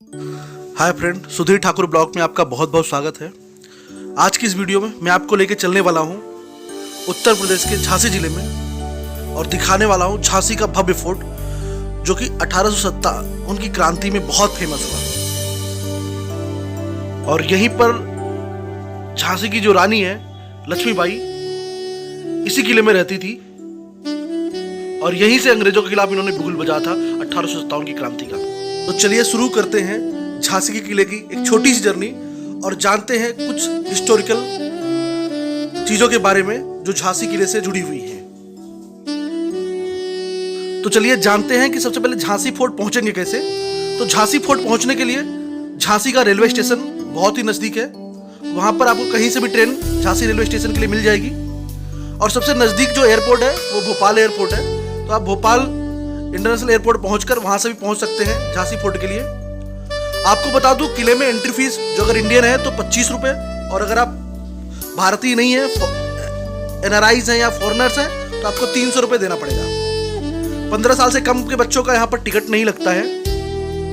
Hi friend, Sudhir Thakur blog में आपका बहुत बहुत स्वागत है। आज की इस वीडियो में मैं आपको लेके चलने वाला हूँ उत्तर प्रदेश के झांसी जिले में और दिखाने वाला हूँ झांसी का भव्य फोर्ट, जो कि 1857 उनकी क्रांति में बहुत फेमस हुआ। और यहीं पर झांसी की जो रानी है लक्ष्मीबाई, इसी किले में रहती थी और यहीं से अंग्रेजों के खिलाफ इन्होंने बिगुल बजाया था 1857 की क्रांति का। तो चलिए शुरू करते हैं झांसी के किले की एक छोटी सी जर्नी और जानते हैं कुछ हिस्टोरिकल चीजों के बारे में जो झांसी किले से जुड़ी हुई है। तो चलिए जानते हैं कि सबसे पहले झांसी फोर्ट पहुंचेंगे कैसे। तो झांसी फोर्ट पहुंचने के लिए झांसी का रेलवे स्टेशन बहुत ही नजदीक है। वहां पर आपको कहीं से भी ट्रेन झांसी रेलवे स्टेशन के लिए मिल जाएगी। और सबसे नजदीक जो एयरपोर्ट है वो भोपाल एयरपोर्ट है। तो आप भोपाल इंटरनेशनल एयरपोर्ट पहुंचकर वहां से भी पहुंच सकते हैं झांसी फोर्ट के लिए। आपको बता दूं, किले में एंट्री फीस जो अगर इंडियन है तो 25 रुपए, और अगर आप भारतीय नहीं है, एनआरआईज हैं या फॉरेनर्स हैं, तो आपको 300 रुपए देना पड़ेगा। 15 साल से कम के बच्चों का यहाँ पर टिकट नहीं लगता है।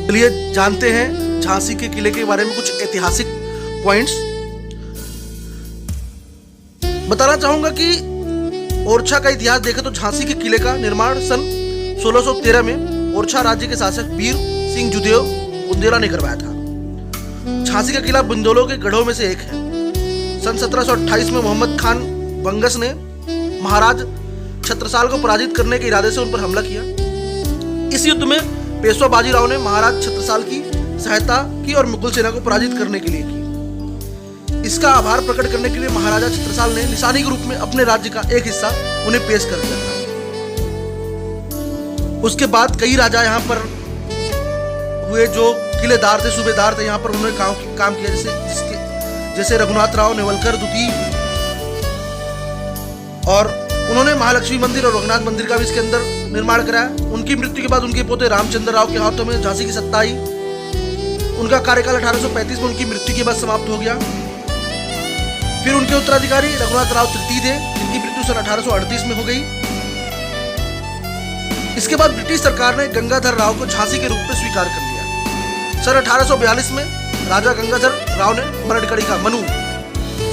चलिए जानते हैं झांसी के किले के बारे में कुछ ऐतिहासिक पॉइंट्स। बताना चाहूंगा कि ओरछा का इतिहास देखें तो झांसी के किले का निर्माण सन 1613 में ओरछा राज्य के शासक वीर सिंह जुदेव बुंदेला ने करवाया था। झांसी का किला बुंदेलों के गढ़ों में से एक है। सन 1728 में मोहम्मद खान बंगस ने महाराज छत्रसाल को पराजित करने के इरादे से उन पर हमला किया। इस युद्ध में पेशवा बाजीराव ने महाराज छत्रसाल की सहायता की और मुगल सेना को पराजित करने के लिए की। इसका आभार प्रकट करने के लिए महाराजा छत्रसाल ने निशानी के रूप में अपने राज्य का एक हिस्सा उन्हें पेश कर दिया था। उसके बाद कई राजा यहाँ पर हुए जो किलेदार थे, सूबेदार थे, यहाँ पर उन्होंने काम किया, जैसे रघुनाथ राव नेवलकर द्वितीय, और उन्होंने महालक्ष्मी मंदिर और रघुनाथ मंदिर का भी इसके अंदर निर्माण कराया। उनकी मृत्यु के बाद उनके पोते रामचंद्र राव के हाथों में झांसी की सत्ता आई। उनका कार्यकाल 1835 में उनकी मृत्यु के बाद समाप्त हो गया। फिर उनके उत्तराधिकारी रघुनाथ राव तृतीय थे, जिनकी मृत्यु सन 1838 में हो गई। इसके बाद ब्रिटिश सरकार ने गंगाधर राव को झांसी के रूप में स्वीकार कर लिया। सन 1842 में राजा गंगाधर राव ने मरड़कड़ी का मनु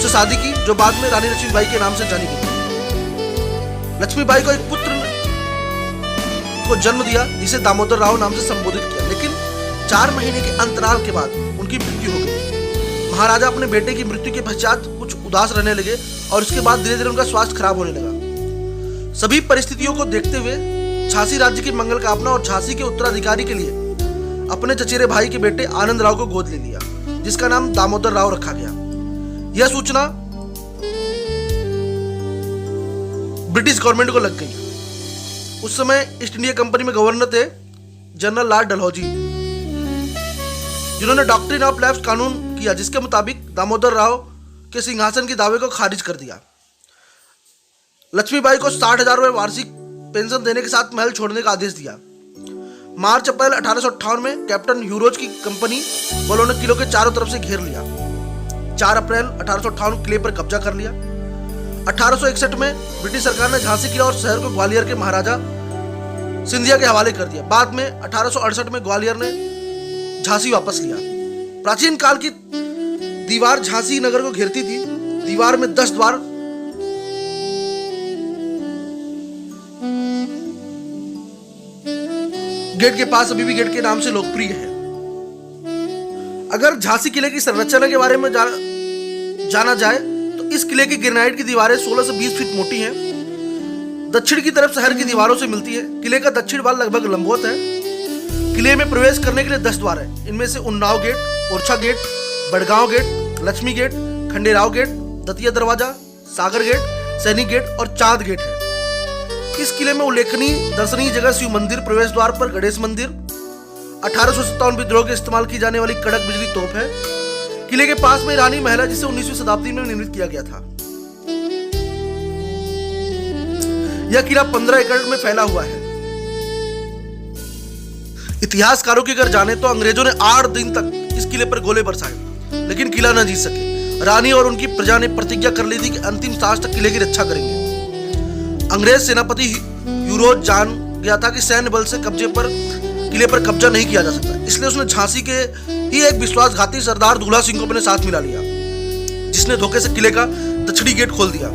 से शादी की, जो बाद में रानी लक्ष्मीबाई के नाम से जानी गई। लक्ष्मीबाई को एक पुत्र को जन्म दिया जिसे दामोदर राव नाम से संबोधित किया, लेकिन 4 महीने के अंतराल के बाद उनकी मृत्यु हो गई। महाराजा अपने बेटे की मृत्यु के पश्चात कुछ उदास रहने लगे और इसके बाद धीरे धीरे उनका स्वास्थ्य खराब होने लगा। सभी परिस्थितियों को देखते हुए झांसी राज्य की मंगल कामना और झांसी के उत्तराधिकारी के लिए अपने चचेरे भाई के बेटे आनंद राव को गोद ले लिया, जिसका नाम दामोदर राव रखा गया। यह सूचना ब्रिटिश गवर्नमेंट को लग गई। उस समय ईस्ट इंडिया कंपनी में गवर्नर थे जनरल लॉर्ड डलहौजी, जिन्होंने डॉक्ट्रिन ऑफ लैप्स कानून किया, जिसके मुताबिक दामोदर राव के सिंहासन के दावे को खारिज कर दिया। लक्ष्मीबाई को 60,000 रुपए वार्षिक पेंशन देने के साथ महल छोड़ने का आदेश दिया। मार्च अप्रैल 1858 में कैप्टन ह्यूरोज की कंपनी वालों ने किले के चारों तरफ से घेर लिया। 4 अप्रैल 1858 किले पर कब्जा कर लिया। 1861 में ब्रिटिश सरकार ने झांसी किला और शहर को ग्वालियर के महाराजा सिंधिया के हवाले कर दिया। बाद में 1868 में ग्वालियर ने झांसी वापस लिया। प्राचीन काल की दीवार झांसी नगर को घेरती थी। दीवार में 10 द्वार गेट के पास अभी भी गेट के नाम से लोकप्रिय है। अगर झांसी किले की संरचना के बारे में जाना जाए तो इस किले की ग्रेनाइट की दीवारें 16 से 20 फीट मोटी हैं। दक्षिण की तरफ शहर की दीवारों से मिलती है। किले का दक्षिण भाग लगभग लंबवत है। किले में प्रवेश करने के लिए 10 द्वार है। इनमें से Unnao gate, Orchha gate, Badgaon gate, Laxmi gate, Khanderao gate, Datia दरवाजा, सागर गेट, सैनिक गेट और चांद गेट है। इस किले में उल्लेखनीय दर्शनीय जगह शिव मंदिर, प्रवेश द्वार पर गणेश मंदिर, 1857 विद्रोह के इस्तेमाल की जाने वाली कड़क बिजली तोप है। किले के पास में रानी महल है, जिसे 19वीं शताब्दी में निर्मित किया गया था। यह किला 15 एकड़ में फैला हुआ है। इतिहासकारों की अगर जाने तो अंग्रेजों ने 8 दिन तक इस किले पर गोले बरसाए, लेकिन किला न जीत सके। रानी और उनकी प्रजा ने प्रतिज्ञा कर ली थी कि अंतिम सांस तक किले की रक्षा करेंगे। अंग्रेज सेनापति ह्यूरोज जान गया था कि सैन्य बल से कब्जे पर किले पर कब्जा नहीं किया जा सकता। इसलिए उसने झांसी के ही एक विश्वासघाती सरदार दूल्हा सिंह को अपने साथ मिला लिया, जिसने धोखे से किले का दक्षिणी गेट खोल दिया,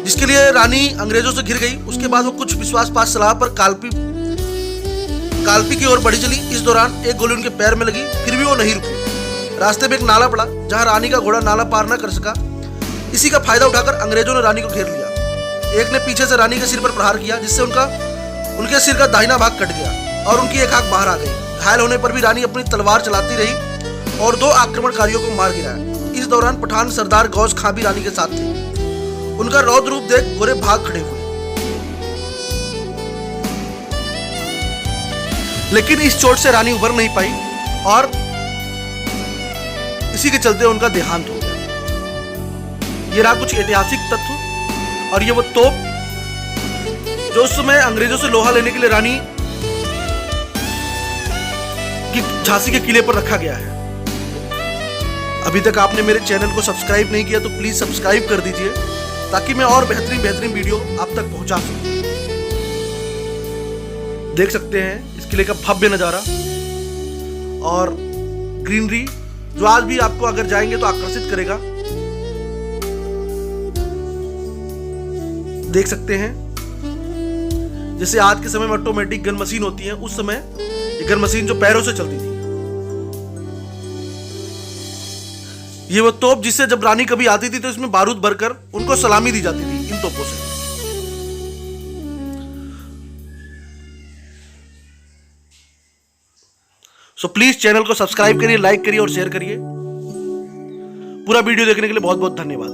जिसके लिए रानी अंग्रेजों से घिर गई। उसके बाद वो कुछ विश्वासपात सलाह पर कालपी की ओर बढ़ी चली। इस दौरान एक गोली उनके पैर में लगी, फिर भी वो नहीं रुकी। रास्ते में एक नाला पड़ा, जहां रानी का घोड़ा नाला पार न कर सका। इसी का फायदा उठाकर अंग्रेजों ने रानी को घेर लिया। एक ने पीछे से रानी के सिर पर प्रहार किया, जिससे उनके सिर का दाहिना भाग कट गया और उनकी एक आंख बाहर आ गई। घायल होने पर भी रानी अपनी तलवार चलाती रही और 2 आक्रमणकारियों को मार गिराया। इस दौरान पठान सरदार गौस खां भी रानी के साथ थे। उनका रौद्र रूप देख गोरे भाग खड़े हुए, लेकिन इस चोट से रानी उबर नहीं पाई और इसी के चलते उनका देहांत हो गया। ये रहा कुछ ऐतिहासिक तथ्य। और ये वो तोप जो उस समय अंग्रेजों से लोहा लेने के लिए रानी की झांसी के किले पर रखा गया है। अभी तक आपने मेरे चैनल को सब्सक्राइब नहीं किया तो प्लीज सब्सक्राइब कर दीजिए, ताकि मैं और बेहतरीन वीडियो आप तक पहुंचा सकूं। देख सकते हैं इस किले का भव्य नजारा और ग्रीनरी, जो आज भी आपको अगर जाएंगे तो आकर्षित करेगा। देख सकते हैं जैसे आज के समय में ऑटोमेटिक गन मशीन होती है, उस समय ये गन मशीन जो पैरों से चलती थी। ये वो तोप जिससे जब रानी कभी आती थी तो इसमें बारूद भरकर उनको सलामी दी जाती थी इन तोपों से। सो प्लीज चैनल को सब्सक्राइब करिए, लाइक करिए और शेयर करिए। पूरा वीडियो देखने के लिए बहुत बहुत धन्यवाद।